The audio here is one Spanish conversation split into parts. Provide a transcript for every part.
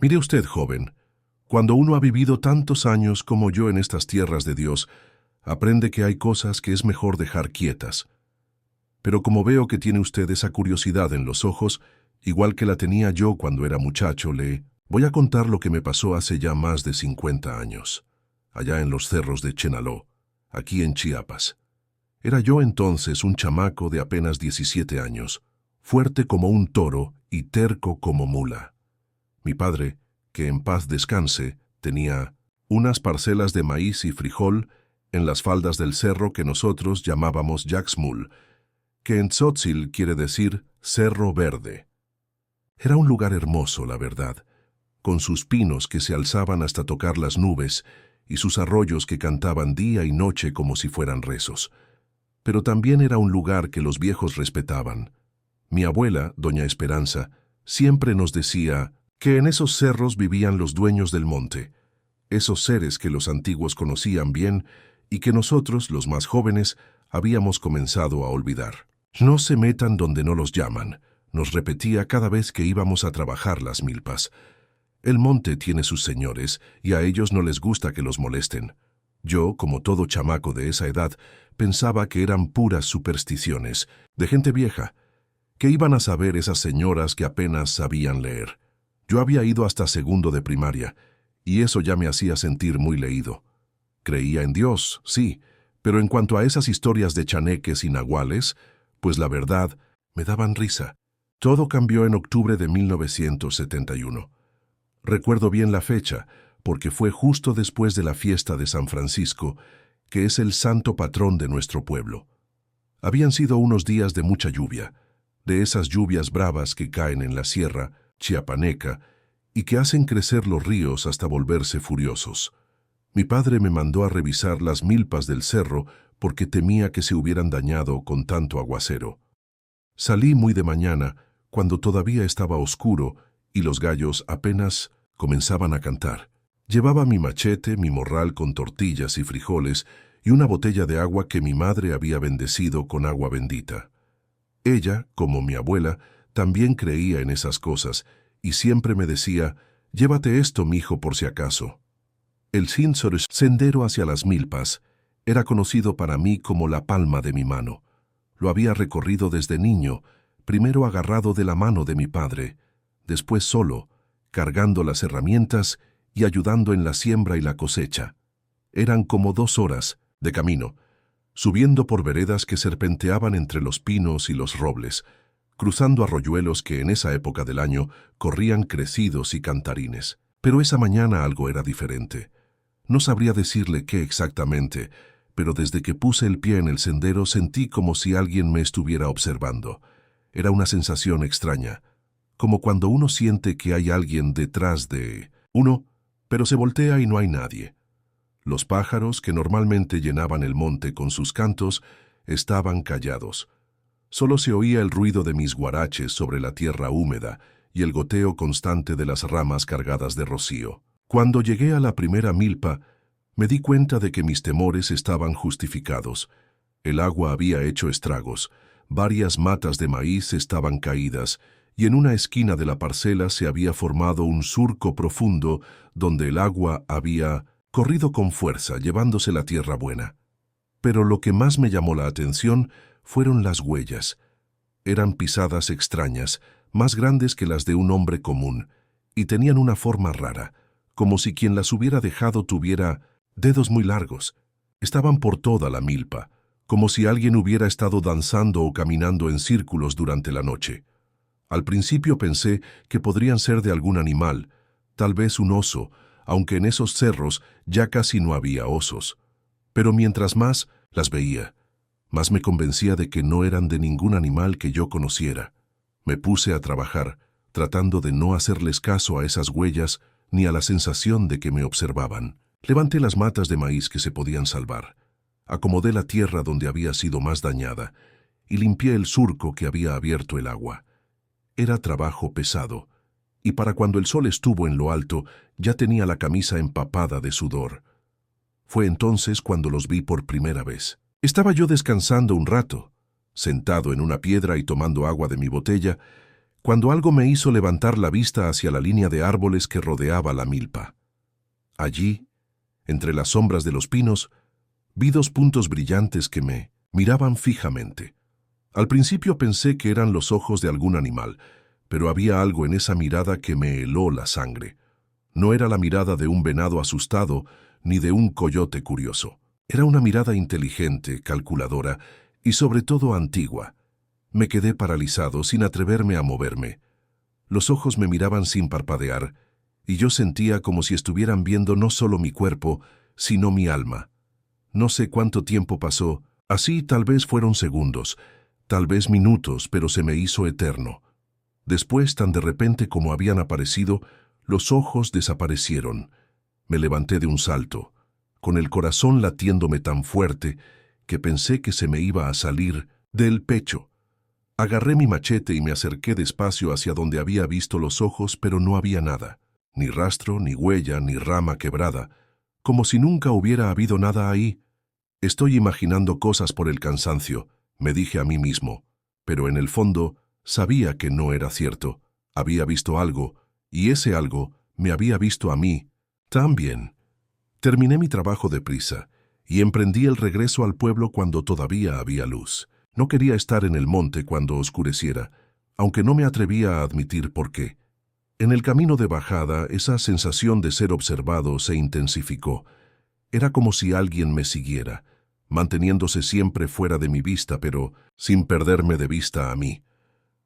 Mire usted, joven, cuando uno ha vivido tantos años como yo en estas tierras de Dios, aprende que hay cosas que es mejor dejar quietas. Pero como veo que tiene usted esa curiosidad en los ojos, igual que la tenía yo cuando era muchacho, le voy a contar lo que me pasó hace ya más de 50 años, allá en los cerros de Chenaló, aquí en Chiapas. Era yo entonces un chamaco de apenas 17 años, fuerte como un toro y terco como mula. Mi padre, que en paz descanse, tenía unas parcelas de maíz y frijol en las faldas del cerro que nosotros llamábamos Yaxmul, que en tzotzil quiere decir Cerro Verde. Era un lugar hermoso, la verdad, con sus pinos que se alzaban hasta tocar las nubes y sus arroyos que cantaban día y noche como si fueran rezos. Pero también era un lugar que los viejos respetaban. Mi abuela, doña Esperanza, siempre nos decía que en esos cerros vivían los dueños del monte, esos seres que los antiguos conocían bien y que nosotros, los más jóvenes, habíamos comenzado a olvidar. No se metan donde no los llaman, nos repetía cada vez que íbamos a trabajar las milpas. El monte tiene sus señores y a ellos no les gusta que los molesten. Yo, como todo chamaco de esa edad, pensaba que eran puras supersticiones, de gente vieja. ¿Qué iban a saber esas señoras que apenas sabían leer? Yo había ido hasta segundo de primaria, y eso ya me hacía sentir muy leído. Creía en Dios, sí, pero en cuanto a esas historias de chaneques y nahuales, pues la verdad, me daban risa. Todo cambió en octubre de 1971. Recuerdo bien la fecha, porque fue justo después de la fiesta de San Francisco, que es el santo patrón de nuestro pueblo. Habían sido unos días de mucha lluvia, de esas lluvias bravas que caen en la sierra chiapaneca y que hacen crecer los ríos hasta volverse furiosos. Mi padre me mandó a revisar las milpas del cerro porque temía que se hubieran dañado con tanto aguacero. Salí muy de mañana, cuando todavía estaba oscuro y los gallos apenas comenzaban a cantar. Llevaba mi machete, mi morral con tortillas y frijoles y una botella de agua que mi madre había bendecido con agua bendita. Ella, como mi abuela, también creía en esas cosas y siempre me decía, «Llévate esto, mijo, por si acaso». El sendero hacia las milpas era conocido para mí como la palma de mi mano. Lo había recorrido desde niño, primero agarrado de la mano de mi padre, después solo, cargando las herramientas y ayudando en la siembra y la cosecha. Eran como 2 horas de camino, subiendo por veredas que serpenteaban entre los pinos y los robles, cruzando arroyuelos que en esa época del año corrían crecidos y cantarines. Pero esa mañana algo era diferente. No sabría decirle qué exactamente, pero desde que puse el pie en el sendero sentí como si alguien me estuviera observando. Era una sensación extraña, como cuando uno siente que hay alguien detrás de uno, pero se voltea y no hay nadie. Los pájaros, que normalmente llenaban el monte con sus cantos, estaban callados. Solo se oía el ruido de mis guaraches sobre la tierra húmeda y el goteo constante de las ramas cargadas de rocío. Cuando llegué a la primera milpa, me di cuenta de que mis temores estaban justificados. El agua había hecho estragos, varias matas de maíz estaban caídas, y en una esquina de la parcela se había formado un surco profundo donde el agua había corrido con fuerza, llevándose la tierra buena. Pero lo que más me llamó la atención fueron las huellas. Eran pisadas extrañas, más grandes que las de un hombre común, y tenían una forma rara, como si quien las hubiera dejado tuviera dedos muy largos. Estaban por toda la milpa, como si alguien hubiera estado danzando o caminando en círculos durante la noche. Al principio pensé que podrían ser de algún animal, tal vez un oso, aunque en esos cerros ya casi no había osos. Pero mientras más las veía, más me convencía de que no eran de ningún animal que yo conociera. Me puse a trabajar, tratando de no hacerles caso a esas huellas ni a la sensación de que me observaban. Levanté las matas de maíz que se podían salvar, acomodé la tierra donde había sido más dañada y limpié el surco que había abierto el agua. Era trabajo pesado, y para cuando el sol estuvo en lo alto, ya tenía la camisa empapada de sudor. Fue entonces cuando los vi por primera vez. Estaba yo descansando un rato, sentado en una piedra y tomando agua de mi botella, cuando algo me hizo levantar la vista hacia la línea de árboles que rodeaba la milpa. Allí, entre las sombras de los pinos, vi dos puntos brillantes que me miraban fijamente. Al principio pensé que eran los ojos de algún animal, pero había algo en esa mirada que me heló la sangre. No era la mirada de un venado asustado ni de un coyote curioso. Era una mirada inteligente, calculadora y sobre todo antigua. Me quedé paralizado, sin atreverme a moverme. Los ojos me miraban sin parpadear, y yo sentía como si estuvieran viendo no solo mi cuerpo, sino mi alma. No sé cuánto tiempo pasó, así tal vez fueron segundos, tal vez minutos, pero se me hizo eterno. Después, tan de repente como habían aparecido, los ojos desaparecieron. Me levanté de un salto, con el corazón latiéndome tan fuerte que pensé que se me iba a salir del pecho. Agarré mi machete y me acerqué despacio hacia donde había visto los ojos, pero no había nada. Ni rastro, ni huella, ni rama quebrada, como si nunca hubiera habido nada ahí. Estoy imaginando cosas por el cansancio, me dije a mí mismo, pero en el fondo sabía que no era cierto. Había visto algo, y ese algo me había visto a mí también. Terminé mi trabajo deprisa y emprendí el regreso al pueblo cuando todavía había luz. No quería estar en el monte cuando oscureciera, aunque no me atrevía a admitir por qué. En el camino de bajada, esa sensación de ser observado se intensificó. Era como si alguien me siguiera, manteniéndose siempre fuera de mi vista, pero sin perderme de vista a mí.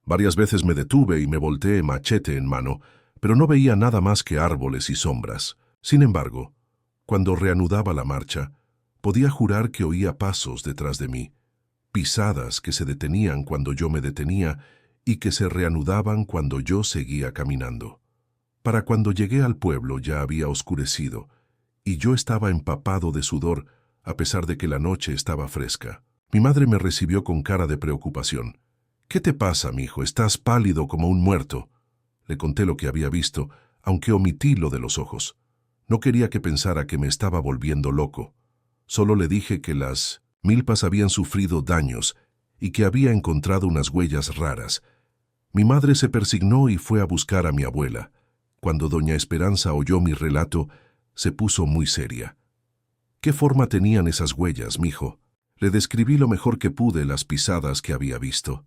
Varias veces me detuve y me volteé machete en mano, pero no veía nada más que árboles y sombras. Sin embargo, cuando reanudaba la marcha, podía jurar que oía pasos detrás de mí, pisadas que se detenían cuando yo me detenía y que se reanudaban cuando yo seguía caminando. Para cuando llegué al pueblo ya había oscurecido, y yo estaba empapado de sudor, a pesar de que la noche estaba fresca. Mi madre me recibió con cara de preocupación. «¿Qué te pasa, mijo? Estás pálido como un muerto». Le conté lo que había visto, aunque omití lo de los ojos. No quería que pensara que me estaba volviendo loco. Solo le dije que las milpas habían sufrido daños y que había encontrado unas huellas raras. Mi madre se persignó y fue a buscar a mi abuela. Cuando doña Esperanza oyó mi relato, se puso muy seria. ¿Qué forma tenían esas huellas, mijo? Le describí lo mejor que pude las pisadas que había visto.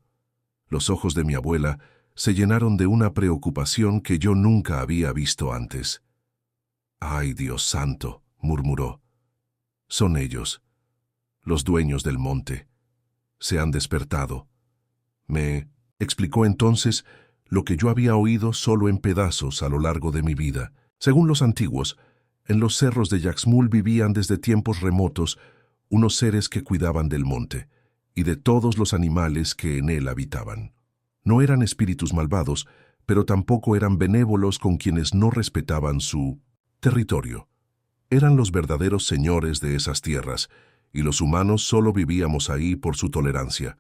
Los ojos de mi abuela se llenaron de una preocupación que yo nunca había visto antes. «Ay, Dios santo», murmuró. «Son ellos, los dueños del monte. Se han despertado». Me explicó entonces lo que yo había oído solo en pedazos a lo largo de mi vida. Según los antiguos, en los cerros de Yaxmul vivían desde tiempos remotos unos seres que cuidaban del monte y de todos los animales que en él habitaban. No eran espíritus malvados, pero tampoco eran benévolos con quienes no respetaban su territorio. Eran los verdaderos señores de esas tierras, y los humanos solo vivíamos ahí por su tolerancia.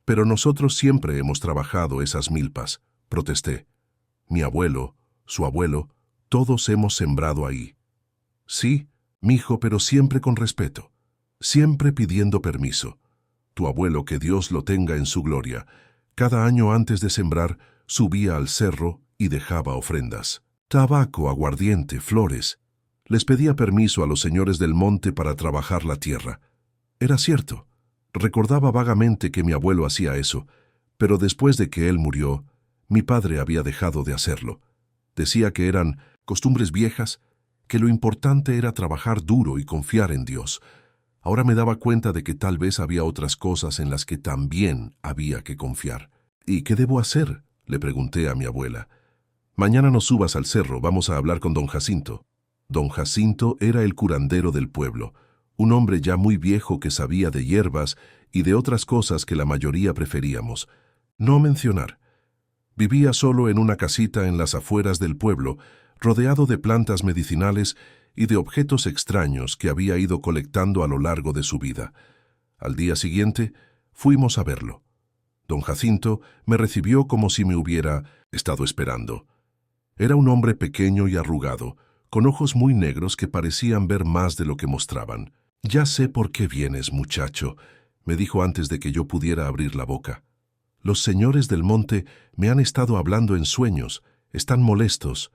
«Pero nosotros siempre hemos trabajado esas milpas», protesté. «Mi abuelo, su abuelo, todos hemos sembrado ahí». «Sí, mijo, pero siempre con respeto, siempre pidiendo permiso. Tu abuelo, que Dios lo tenga en su gloria, cada año antes de sembrar, subía al cerro y dejaba ofrendas. Tabaco, aguardiente, flores. Les pedía permiso a los señores del monte para trabajar la tierra. Era cierto. Recordaba vagamente que mi abuelo hacía eso, pero después de que él murió, mi padre había dejado de hacerlo. Decía que eran costumbres viejas, que lo importante era trabajar duro y confiar en Dios. Ahora me daba cuenta de que tal vez había otras cosas en las que también había que confiar. «¿Y qué debo hacer?», le pregunté a mi abuela. «Mañana no subas al cerro, vamos a hablar con don Jacinto». Don Jacinto era el curandero del pueblo, un hombre ya muy viejo que sabía de hierbas y de otras cosas que la mayoría preferíamos no mencionar. Vivía solo en una casita en las afueras del pueblo, rodeado de plantas medicinales y de objetos extraños que había ido colectando a lo largo de su vida. Al día siguiente, fuimos a verlo. Don Jacinto me recibió como si me hubiera estado esperando. Era un hombre pequeño y arrugado, con ojos muy negros que parecían ver más de lo que mostraban. «Ya sé por qué vienes, muchacho», me dijo antes de que yo pudiera abrir la boca. Los señores del monte me han estado hablando en sueños, están molestos.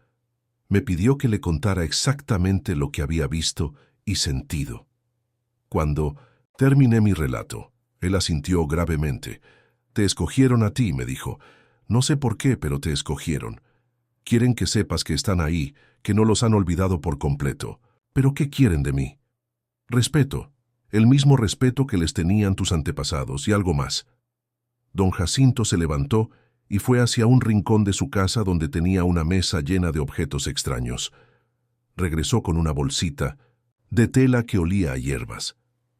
Me pidió que le contara exactamente lo que había visto y sentido. Cuando terminé mi relato, él asintió gravemente. Te escogieron a ti, me dijo. No sé por qué, pero te escogieron. Quieren que sepas que están ahí, que no los han olvidado por completo. ¿Pero qué quieren de mí? Respeto, el mismo respeto que les tenían tus antepasados y algo más. Don Jacinto se levantó y fue hacia un rincón de su casa donde tenía una mesa llena de objetos extraños. Regresó con una bolsita de tela que olía a hierbas.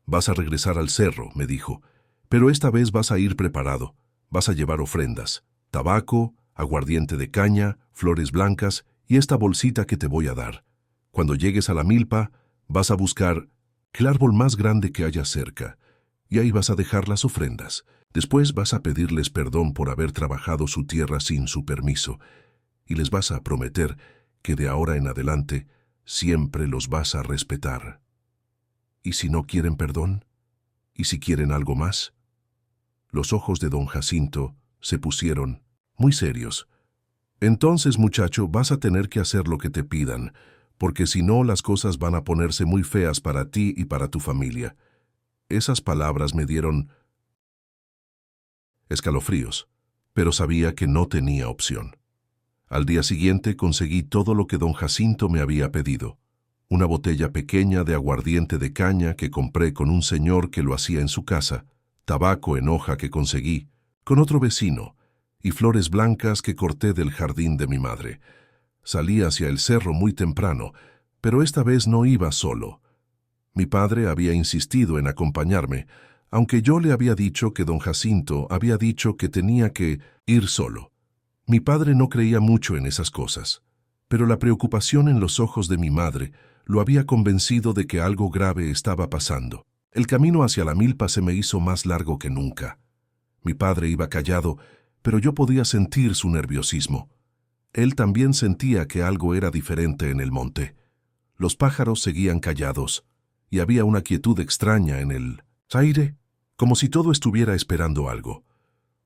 Vas a regresar al cerro, me dijo, pero esta vez vas a ir preparado. Vas a llevar ofrendas, tabaco, aguardiente de caña, flores blancas y esta bolsita que te voy a dar. Cuando llegues a la milpa, vas a buscar el árbol más grande que haya cerca, y ahí vas a dejar las ofrendas. Después vas a pedirles perdón por haber trabajado su tierra sin su permiso, y les vas a prometer que de ahora en adelante siempre los vas a respetar. ¿Y si no quieren perdón? ¿Y si quieren algo más? Los ojos de don Jacinto se pusieron muy serios. Entonces, muchacho, vas a tener que hacer lo que te pidan, porque si no, las cosas van a ponerse muy feas para ti y para tu familia. Esas palabras me dieron escalofríos, pero sabía que no tenía opción. Al día siguiente conseguí todo lo que don Jacinto me había pedido. Una botella pequeña de aguardiente de caña que compré con un señor que lo hacía en su casa, tabaco en hoja que conseguí con otro vecino, y flores blancas que corté del jardín de mi madre. Salí hacia el cerro muy temprano, pero esta vez no iba solo. Mi padre había insistido en acompañarme, aunque yo le había dicho que don Jacinto había dicho que tenía que ir solo. Mi padre no creía mucho en esas cosas, pero la preocupación en los ojos de mi madre lo había convencido de que algo grave estaba pasando. El camino hacia la milpa se me hizo más largo que nunca. Mi padre iba callado, pero yo podía sentir su nerviosismo. Él también sentía que algo era diferente en el monte. Los pájaros seguían callados, y había una quietud extraña en el aire, como si todo estuviera esperando algo.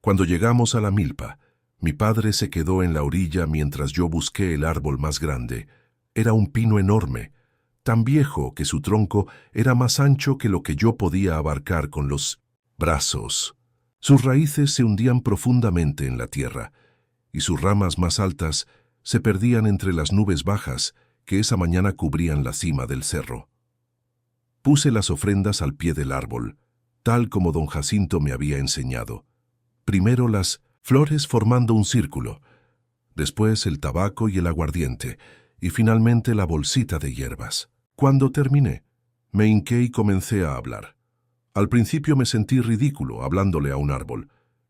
Cuando llegamos a la milpa, mi padre se quedó en la orilla mientras yo busqué el árbol más grande. Era un pino enorme, tan viejo que su tronco era más ancho que lo que yo podía abarcar con los brazos. Sus raíces se hundían profundamente en la tierra, y sus ramas más altas se perdían entre las nubes bajas que esa mañana cubrían la cima del cerro. Puse las ofrendas al pie del árbol, tal como don Jacinto me había enseñado. Primero las flores formando un círculo, después el tabaco y el aguardiente, y finalmente la bolsita de hierbas. Cuando terminé, me hinqué y comencé a hablar. Al principio me sentí ridículo hablándole a un árbol,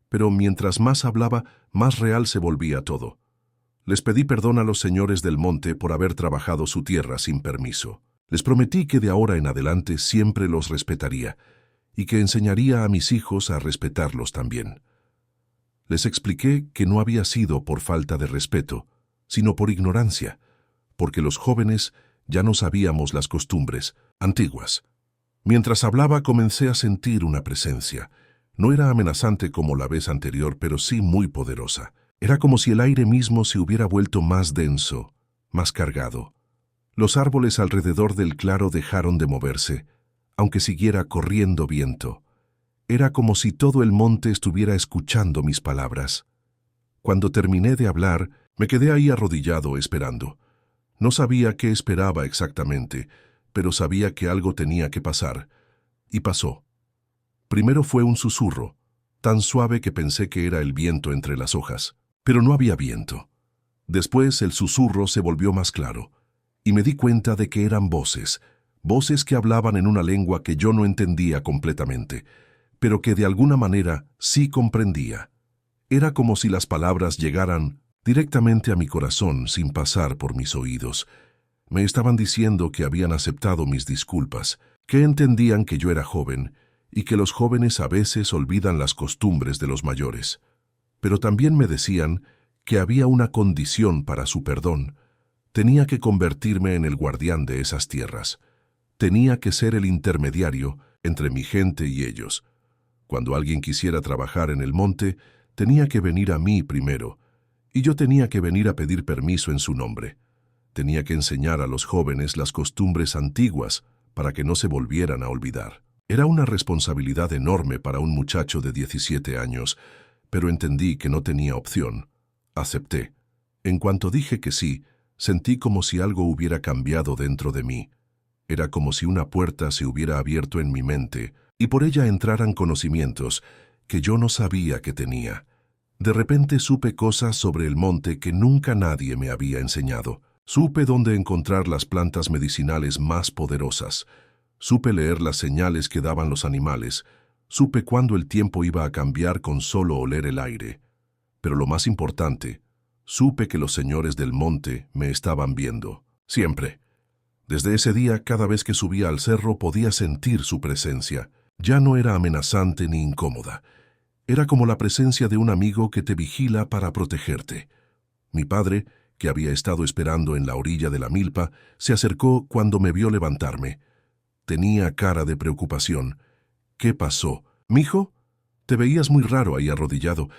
pero mientras más hablaba, más real se volvía todo. Les pedí perdón a los señores del monte por haber trabajado su tierra sin permiso. Les prometí que de ahora en adelante siempre los respetaría, y que enseñaría a mis hijos a respetarlos también. Les expliqué que no había sido por falta de respeto, sino por ignorancia, porque los jóvenes ya no sabíamos las costumbres antiguas. Mientras hablaba comencé a sentir una presencia. No era amenazante como la vez anterior, pero sí muy poderosa. Era como si el aire mismo se hubiera vuelto más denso, más cargado. Los árboles alrededor del claro dejaron de moverse, aunque siguiera corriendo viento. Era como si todo el monte estuviera escuchando mis palabras. Cuando terminé de hablar, me quedé ahí arrodillado esperando. No sabía qué esperaba exactamente, pero sabía que algo tenía que pasar. Y pasó. Primero fue un susurro, tan suave que pensé que era el viento entre las hojas, pero no había viento. Después el susurro se volvió más claro, y me di cuenta de que eran voces que hablaban en una lengua que yo no entendía completamente, pero que de alguna manera sí comprendía. Era como si las palabras llegaran directamente a mi corazón sin pasar por mis oídos. Me estaban diciendo que habían aceptado mis disculpas, que entendían que yo era joven y que los jóvenes a veces olvidan las costumbres de los mayores. Pero también me decían que había una condición para su perdón. Tenía que convertirme en el guardián de esas tierras. Tenía que ser el intermediario entre mi gente y ellos. Cuando alguien quisiera trabajar en el monte, tenía que venir a mí primero, y yo tenía que venir a pedir permiso en su nombre. Tenía que enseñar a los jóvenes las costumbres antiguas para que no se volvieran a olvidar. Era una responsabilidad enorme para un muchacho de 17 años, pero entendí que no tenía opción. Acepté. En cuanto dije que sí, sentí como si algo hubiera cambiado dentro de mí. Era como si una puerta se hubiera abierto en mi mente y por ella entraran conocimientos que yo no sabía que tenía. De repente supe cosas sobre el monte que nunca nadie me había enseñado. Supe dónde encontrar las plantas medicinales más poderosas. Supe leer las señales que daban los animales. Supe cuándo el tiempo iba a cambiar con solo oler el aire. Pero lo más importante, supe que los señores del monte me estaban viendo. Siempre. Desde ese día, cada vez que subía al cerro podía sentir su presencia. Ya no era amenazante ni incómoda. Era como la presencia de un amigo que te vigila para protegerte. Mi padre, que había estado esperando en la orilla de la milpa, se acercó cuando me vio levantarme. Tenía cara de preocupación. ¿Qué pasó? «Mijo, te veías muy raro ahí arrodillado,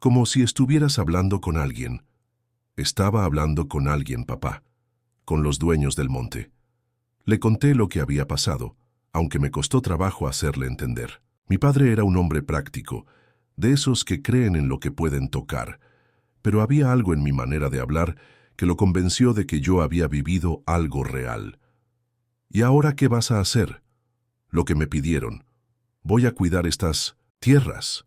como si estuvieras hablando con alguien». Estaba hablando con alguien, papá, con los dueños del monte. Le conté lo que había pasado, aunque me costó trabajo hacerle entender. Mi padre era un hombre práctico, de esos que creen en lo que pueden tocar, pero había algo en mi manera de hablar que lo convenció de que yo había vivido algo real. «¿Y ahora qué vas a hacer?» «Lo que me pidieron. Voy a cuidar estas tierras».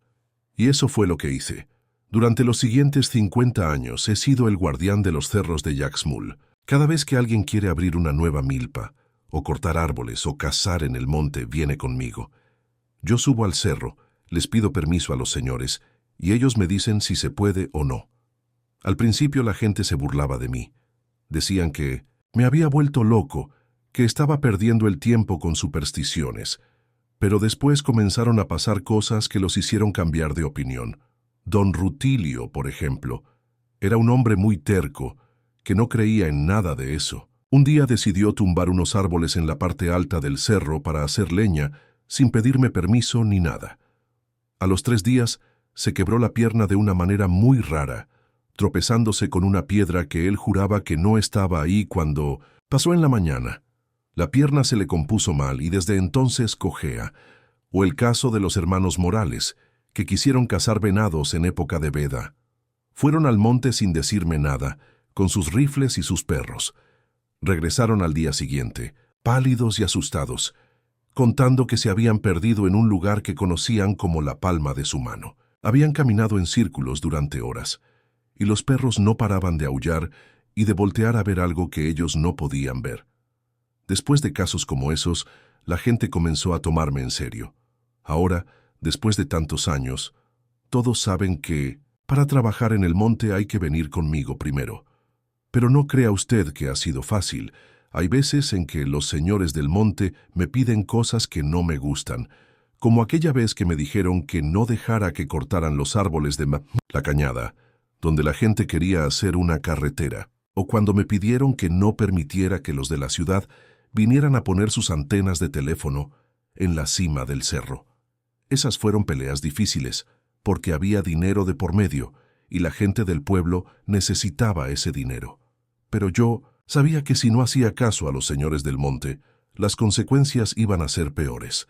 Y eso fue lo que hice. Durante los siguientes 50 años he sido el guardián de los cerros de Yaxmul. Cada vez que alguien quiere abrir una nueva milpa, o cortar árboles, o cazar en el monte, viene conmigo. Yo subo al cerro, les pido permiso a los señores, y ellos me dicen si se puede o no. Al principio la gente se burlaba de mí. Decían que me había vuelto loco, que estaba perdiendo el tiempo con supersticiones. Pero después comenzaron a pasar cosas que los hicieron cambiar de opinión. Don Rutilio, por ejemplo, era un hombre muy terco, que no creía en nada de eso. Un día decidió tumbar unos árboles en la parte alta del cerro para hacer leña, sin pedirme permiso ni nada. A los 3 días se quebró la pierna de una manera muy rara, tropezándose con una piedra que él juraba que no estaba ahí cuando pasó en la mañana. La pierna se le compuso mal y desde entonces cojea. O el caso de los hermanos Morales, que quisieron cazar venados en época de veda. Fueron al monte sin decirme nada, con sus rifles y sus perros. Regresaron al día siguiente, pálidos y asustados, contando que se habían perdido en un lugar que conocían como la palma de su mano. Habían caminado en círculos durante horas, y los perros no paraban de aullar y de voltear a ver algo que ellos no podían ver. Después de casos como esos, la gente comenzó a tomarme en serio. Ahora, después de tantos años, todos saben que para trabajar en el monte hay que venir conmigo primero. Pero no crea usted que ha sido fácil. Hay veces en que los señores del monte me piden cosas que no me gustan, como aquella vez que me dijeron que no dejara que cortaran los árboles de la cañada, donde la gente quería hacer una carretera, o cuando me pidieron que no permitiera que los de la ciudad vinieran a poner sus antenas de teléfono en la cima del cerro. Esas fueron peleas difíciles, porque había dinero de por medio, y la gente del pueblo necesitaba ese dinero. Pero yo sabía que si no hacía caso a los señores del monte, las consecuencias iban a ser peores.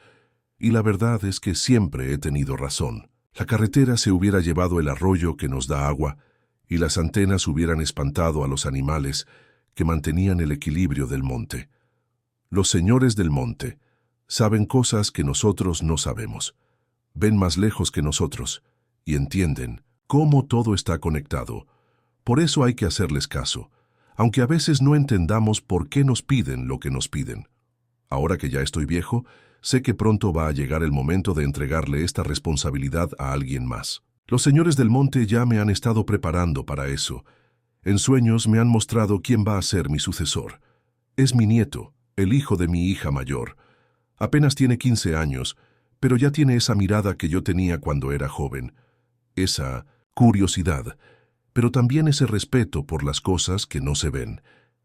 Y la verdad es que siempre he tenido razón. La carretera se hubiera llevado el arroyo que nos da agua, y las antenas hubieran espantado a los animales que mantenían el equilibrio del monte. Los señores del monte saben cosas que nosotros no sabemos. Ven más lejos que nosotros y entienden cómo todo está conectado. Por eso hay que hacerles caso, aunque a veces no entendamos por qué nos piden lo que nos piden. Ahora que ya estoy viejo, sé que pronto va a llegar el momento de entregarle esta responsabilidad a alguien más. Los señores del monte ya me han estado preparando para eso. En sueños me han mostrado quién va a ser mi sucesor. Es mi nieto, el hijo de mi hija mayor. Apenas tiene 15 años, pero ya tiene esa mirada que yo tenía cuando era joven. Esa curiosidad, pero también ese respeto por las cosas que no se ven.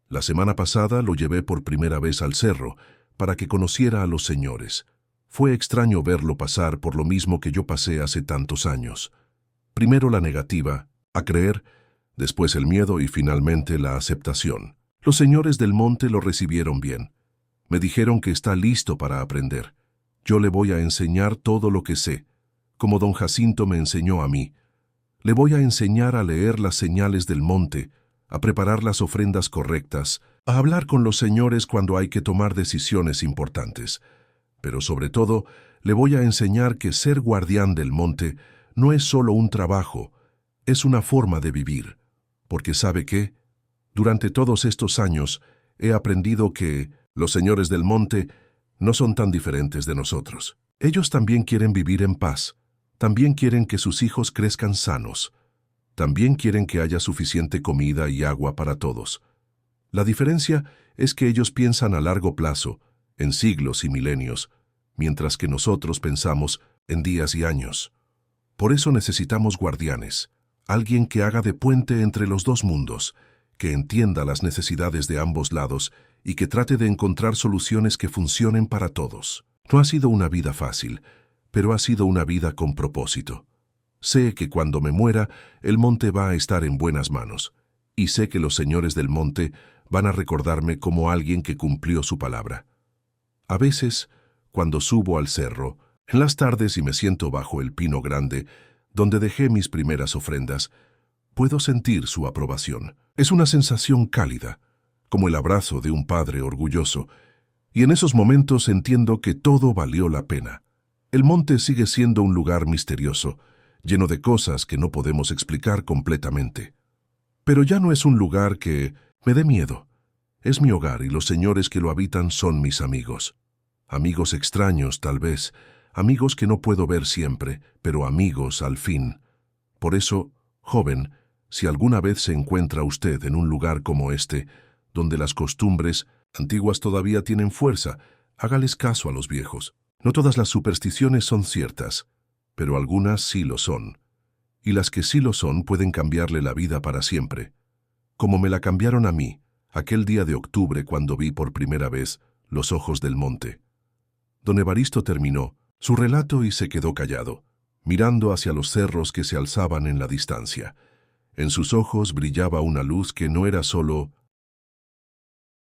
La semana pasada lo llevé por primera vez al cerro, para que conociera a los señores. Fue extraño verlo pasar por lo mismo que yo pasé hace tantos años. Primero la negativa, a creer, después el miedo y finalmente la aceptación. Los señores del monte lo recibieron bien. Me dijeron que está listo para aprender. Yo le voy a enseñar todo lo que sé, como don Jacinto me enseñó a mí. Le voy a enseñar a leer las señales del monte, a preparar las ofrendas correctas, a hablar con los señores cuando hay que tomar decisiones importantes. Pero sobre todo, le voy a enseñar que ser guardián del monte no es solo un trabajo, es una forma de vivir. Porque ¿sabe qué? Durante todos estos años he aprendido que los señores del monte no son tan diferentes de nosotros. Ellos también quieren vivir en paz, también quieren que sus hijos crezcan sanos, también quieren que haya suficiente comida y agua para todos. La diferencia es que ellos piensan a largo plazo, en siglos y milenios, mientras que nosotros pensamos en días y años. Por eso necesitamos guardianes, alguien que haga de puente entre los dos mundos, que entienda las necesidades de ambos lados y que trate de encontrar soluciones que funcionen para todos. No ha sido una vida fácil, pero ha sido una vida con propósito. Sé que cuando me muera, el monte va a estar en buenas manos, y sé que los señores del monte van a recordarme como alguien que cumplió su palabra. A veces, cuando subo al cerro, en las tardes y me siento bajo el pino grande, donde dejé mis primeras ofrendas, puedo sentir su aprobación. Es una sensación cálida, como el abrazo de un padre orgulloso, y en esos momentos entiendo que todo valió la pena. El monte sigue siendo un lugar misterioso, lleno de cosas que no podemos explicar completamente. Pero ya no es un lugar que me dé miedo. Es mi hogar y los señores que lo habitan son mis amigos. Amigos extraños, tal vez, amigos que no puedo ver siempre, pero amigos al fin. Por eso, joven, si alguna vez se encuentra usted en un lugar como este, donde las costumbres antiguas todavía tienen fuerza, hágales caso a los viejos. No todas las supersticiones son ciertas, pero algunas sí lo son. Y las que sí lo son pueden cambiarle la vida para siempre. Como me la cambiaron a mí, aquel día de octubre cuando vi por primera vez Los ojos del monte. Don Evaristo terminó su relato y se quedó callado, mirando hacia los cerros que se alzaban en la distancia. En sus ojos brillaba una luz que no era solo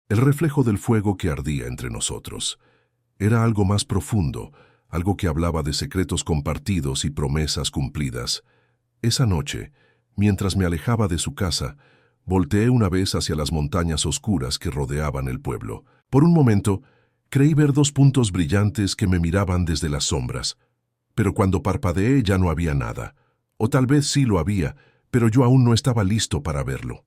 el reflejo del fuego que ardía entre nosotros. Era algo más profundo, algo que hablaba de secretos compartidos y promesas cumplidas. Esa noche, mientras me alejaba de su casa, volteé una vez hacia las montañas oscuras que rodeaban el pueblo. Por un momento, creí ver dos puntos brillantes que me miraban desde las sombras. Pero cuando parpadeé ya no había nada. O tal vez sí lo había, pero yo aún no estaba listo para verlo.